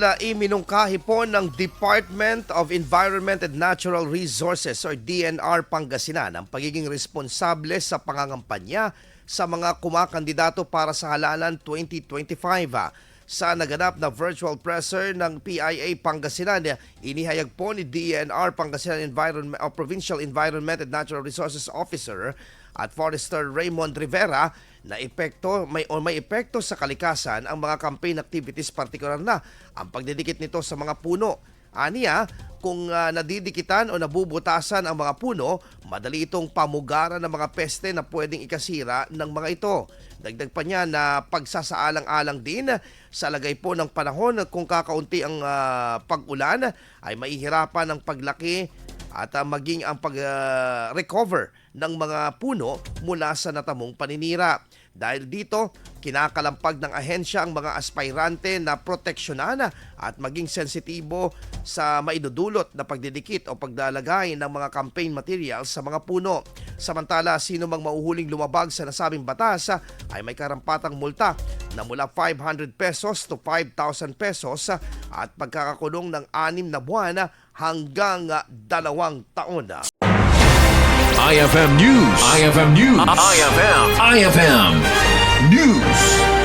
Iminungkahi po ng Department of Environment and Natural Resources o DNR Pangasinan ang pagiging responsable sa pangangampanya sa mga kumakandidato para sa halalan 2025. Sa naganap na virtual presser ng PIA Pangasinan, inihayag po ni DNR Pangasinan Provincial Environment and Natural Resources Officer at Forester Raymond Rivera na may epekto sa kalikasan ang mga campaign activities, partikular na ang pagdidikit nito sa mga puno. Aniya, kung nadidikitan o nabubutasan ang mga puno, madali itong pamugaran ng mga peste na pwedeng ikasira ng mga ito. Dagdag pa niya na pagsasaalang-alang din sa lagay po ng panahon kung kakaunti ang pag-ulan ay maihirapan ang paglaki at maging ang pag-recover ng mga puno mula sa natamong paninira. Dahil dito, kinakalampag ng ahensya ang mga aspirante na proteksyonan at maging sensitibo sa maidudulot na pagdidikit o paglalagay ng mga campaign materials sa mga puno. Samantala, sino mang mauhuling lumabag sa nasabing batas ay may karampatang multa na mula 500 pesos to 5,000 pesos at pagkakakulong ng 6 na buwan hanggang 2 taon. IFM News. IFM News. IFM News.